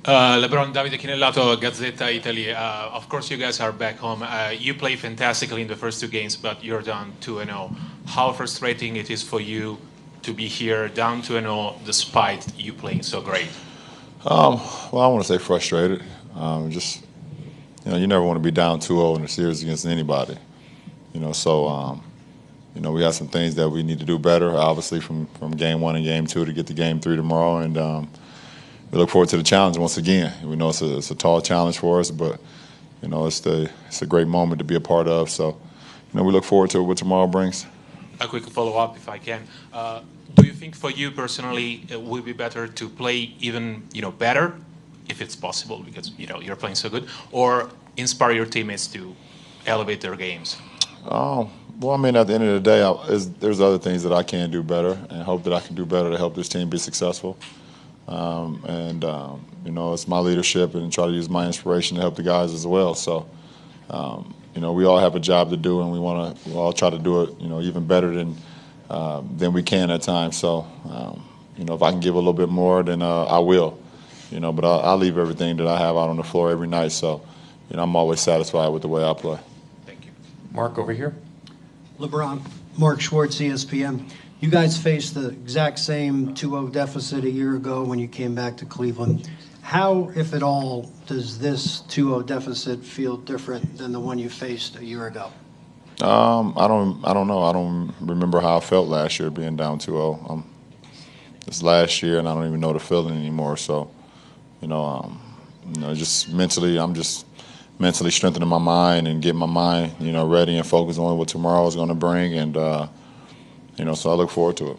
LeBron, Davide Chinellato, Gazzetta Italy. Of course, you guys are back home. You play fantastically in the first two games, but you're down 2-0. How frustrating it is for you to be here down 2-0 despite you playing so great? Well, I want to say frustrated. Just you never want to be down 2-0 in a series against anybody. So we have some things that we need to do better, obviously from game 1 and game 2 to get to game 3 tomorrow, and we look forward to the challenge once again. We know it's a tall challenge for us, but it's a great moment to be a part of. So we look forward to what tomorrow brings. A quick follow-up, if I can. Do you think for you personally it would be better to play even better, if it's possible, because you're playing so good, or inspire your teammates to elevate their games? Well, I mean, at the end of the day, there's other things that I can do better, and hope that I can do better to help this team be successful. It's my leadership, and try to use my inspiration to help the guys as well. So, we all have a job to do, and we all try to do it, even better than we can at times. So, if I can give a little bit more, then I will. But I'll leave everything that I have out on the floor every night. So, I'm always satisfied with the way I play. Thank you. Mark, over here. LeBron, Mark Schwartz, ESPN. You guys faced the exact same 2-0 deficit a year ago when you came back to Cleveland. How, if at all, does this 2-0 deficit feel different than the one you faced a year ago? I don't know. I don't remember how I felt last year being down 2-0. It's last year, and I don't even know the feeling anymore. So, just mentally, I'm just mentally strengthening my mind and getting my mind, ready and focused on what tomorrow is going to bring, and so I look forward to it.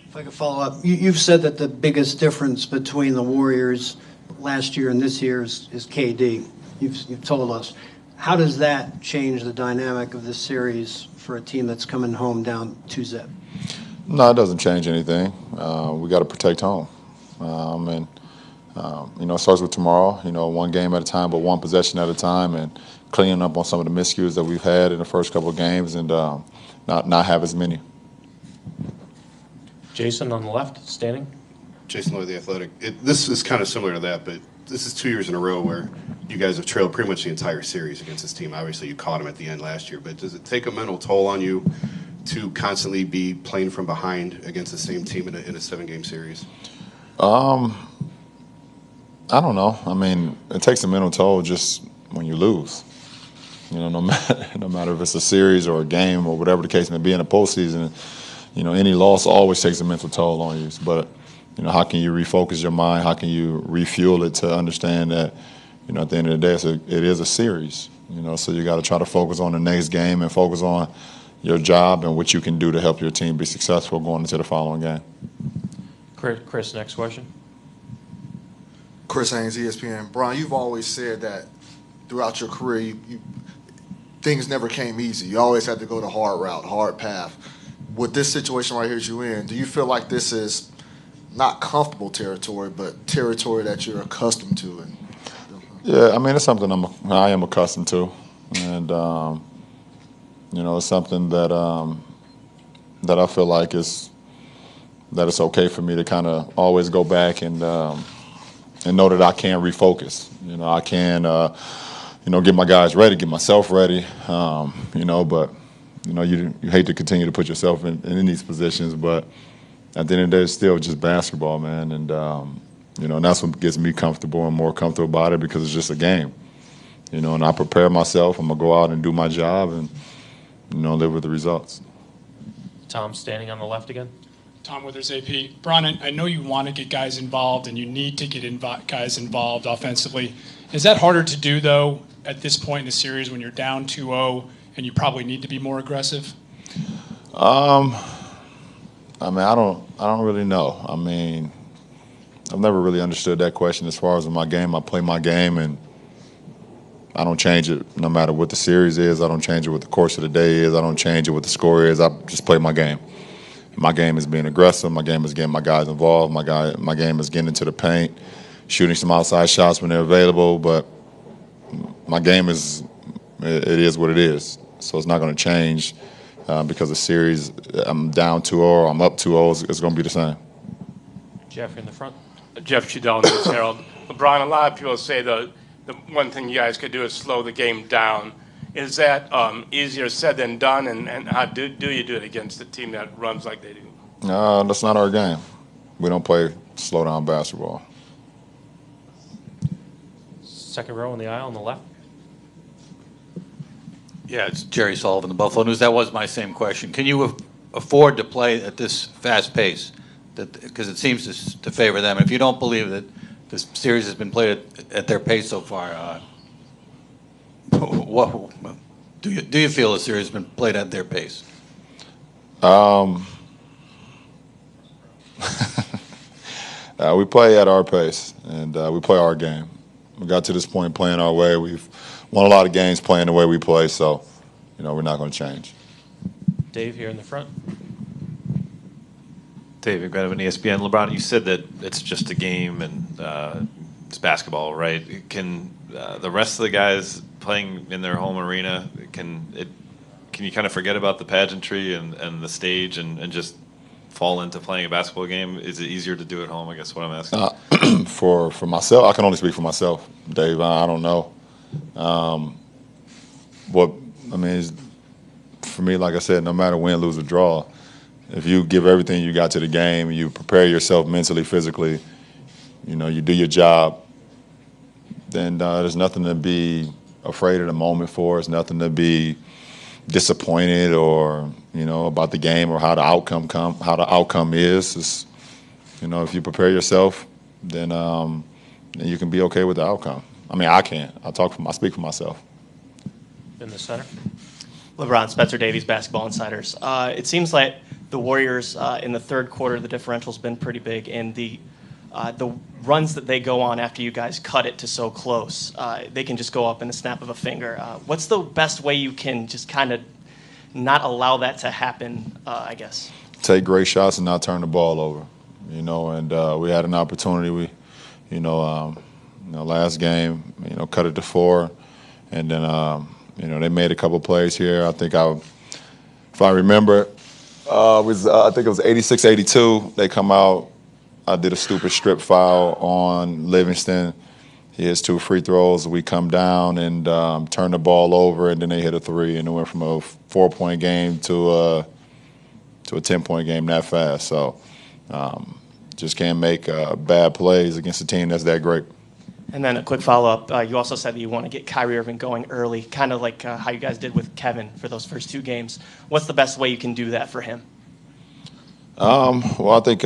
If I could follow up, you've said that the biggest difference between the Warriors last year and this year is KD. You've told us. How does that change the dynamic of this series for a team that's coming home down 2-0? No, it doesn't change anything. We got to protect home, it starts with tomorrow. One game at a time, but one possession at a time, and cleaning up on some of the miscues that we've had in the first couple of games, and not have as many. Jason on the left, standing. Jason Lloyd, The Athletic. This is kind of similar to that, but this is 2 years in a row where you guys have trailed pretty much the entire series against this team. Obviously, you caught them at the end last year, but does it take a mental toll on you to constantly be playing from behind against the same team in a 7-game series? I don't know. I mean, it takes a mental toll just when you lose. No matter if it's a series or a game or whatever the case may be in the postseason, any loss always takes a mental toll on you. But, how can you refocus your mind? How can you refuel it to understand that, at the end of the day, it is a series. So you got to try to focus on the next game and focus on your job and what you can do to help your team be successful going into the following game. Chris, next question. Chris Haynes, ESPN. Brian, you've always said that throughout your career, things never came easy. You always had to go the hard route, hard path. With this situation right here that you're in, do you feel like this is not comfortable territory, but territory that you're accustomed to? Yeah, I mean, it's something I am accustomed to, and it's something that I feel like it's okay for me to kind of always go back and know that I can refocus. I can get my guys ready, get myself ready. But you hate to continue to put yourself in these positions, but at the end of the day, it's still just basketball, man. And and that's what gets me comfortable and more comfortable about it, because it's just a game. And I prepare myself. I'm gonna go out and do my job and live with the results. Tom, standing on the left again. Tom Withers, AP. Brian, I know you want to get guys involved and you need to get guys involved offensively. Is that harder to do, though, at this point in the series when you're down 2-0 and you probably need to be more aggressive? I don't really know. I mean, I've never really understood that question as far as in my game. I play my game, and I don't change it no matter what the series is. I don't change it what the course of the day is. I don't change it what the score is. I just play my game. My game is being aggressive. My game is getting my guys involved. My game is getting into the paint, shooting some outside shots when they're available. But my game is what it is. So it's not going to change because the series, I'm down 2-0 or I'm up 2-0. It's going to be the same. Jeff in the front. Jeff Chudell, News Herald. LeBron, a lot of people say the one thing you guys could do is slow the game down. Is that easier said than done, and how do you do it against a team that runs like they do? That's not our game. We don't play slow down basketball. Second row in the aisle on the left. Yeah, it's Jerry Sullivan, the Buffalo News. That was my same question. Can you afford to play at this fast pace? Because it seems to favor them. If you don't believe that this series has been played at their pace so far, what do you feel the series has been played at their pace? We play at our pace, and we play our game. We got to this point playing our way. We've won a lot of games playing the way we play, so we're not going to change. Dave here in the front. David Grenovan, ESPN. LeBron, you said that it's just a game and it's basketball, right? Can the rest of the guys playing in their home arena, can you kind of forget about the pageantry and the stage and just fall into playing a basketball game? Is it easier to do at home, I guess what I'm asking? For myself, I can only speak for myself, Dave. I don't know. For me, like I said, no matter win, lose, or draw, if you give everything you got to the game, you prepare yourself mentally, physically, you do your job, then there's nothing to be afraid of the moment for. There's nothing to be disappointed or about the game or how the outcome is. It's, if you prepare yourself, then you can be okay with the outcome. I mean, I can't. I speak for myself. In the center. LeBron, Spencer Davies, Basketball Insiders. It seems like the Warriors in the third quarter, the differential's been pretty big, and the runs that they go on after you guys cut it to so close, they can just go up in the snap of a finger. What's the best way you can just kind of not allow that to happen, I guess? Take great shots and not turn the ball over, and we had an opportunity. Last game, cut it to 4, and then, they made a couple plays here. I think if I remember, I think it was 86-82. They come out. I did a stupid strip foul on Livingston. He hits 2 free throws. We come down and turn the ball over, and then they hit a 3, and it went from a 4-point game to a 10-point game that fast. So just can't make bad plays against a team that's that great. And then a quick follow-up. You also said that you want to get Kyrie Irving going early, kind of like how you guys did with Kevin for those first 2 games. What's the best way you can do that for him? Well, I think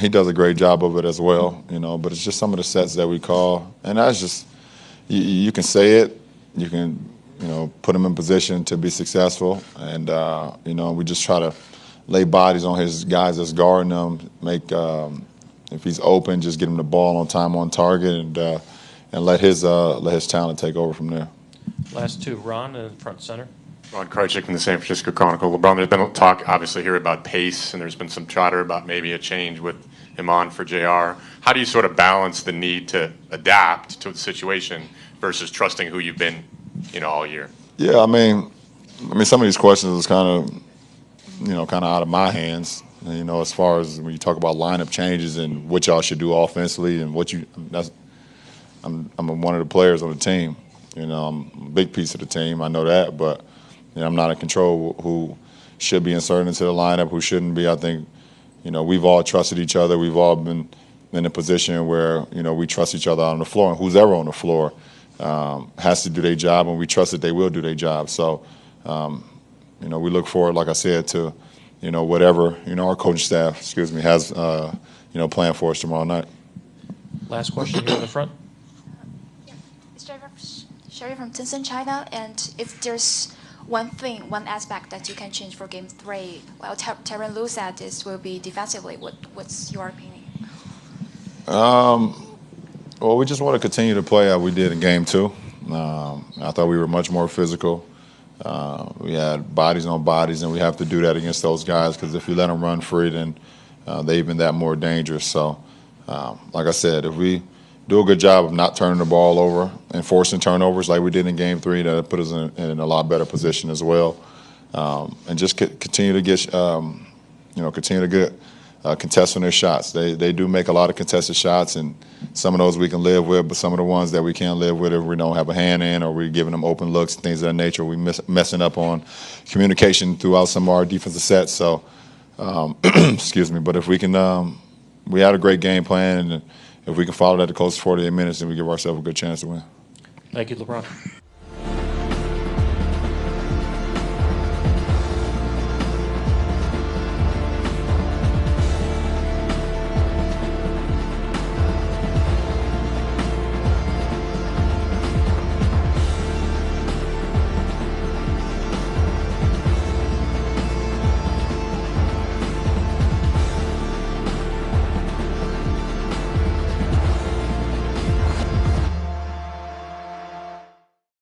he does a great job of it as well, but it's just some of the sets that we call. And that's just, you can say it, you can, put him in position to be successful. And, we just try to lay bodies on his guys that's guarding him, if he's open, just get him the ball on time, on target, and let his talent take over from there. Last 2, Ron in front center. Ron Krychek from the San Francisco Chronicle. LeBron, there's been talk, obviously, here about pace, and there's been some chatter about maybe a change with him on for JR. How do you sort of balance the need to adapt to the situation versus trusting who you've been, all year? Yeah, I mean, some of these questions is kind of out of my hands. As far as when you talk about lineup changes and what y'all should do offensively and I'm one of the players on the team. I'm a big piece of the team. I know that, but I'm not in control who should be inserted into the lineup, who shouldn't be. I think, we've all trusted each other. We've all been in a position where, we trust each other on the floor, and who's ever on the floor has to do their job, and we trust that they will do their job. So, we look forward, like I said, to whatever our coaching staff, has planned for us tomorrow night. Last question here in the front. It's Sherry from Tencent, China, and if there's one aspect that you can change for Game 3, well, Tyronn Lue said this will be defensively. What's your opinion? Well, we just want to continue to play how we did in Game 2. I thought we were much more physical. We had bodies on bodies, and we have to do that against those guys because if you let them run free, then they're even that more dangerous. So, like I said, if we do a good job of not turning the ball over and forcing turnovers like we did in Game 3, that'll put us in a lot better position as well. And just continue to get, contesting their shots. They do make a lot of contested shots, and some of those we can live with, but some of the ones that we can't live with, if we don't have a hand in, or we're giving them open looks and things of that nature, we messing up on communication throughout some of our defensive sets. So, excuse me, but if we can, we had a great game plan, and if we can follow that the close 48 minutes, then we give ourselves a good chance to win. Thank you, LeBron.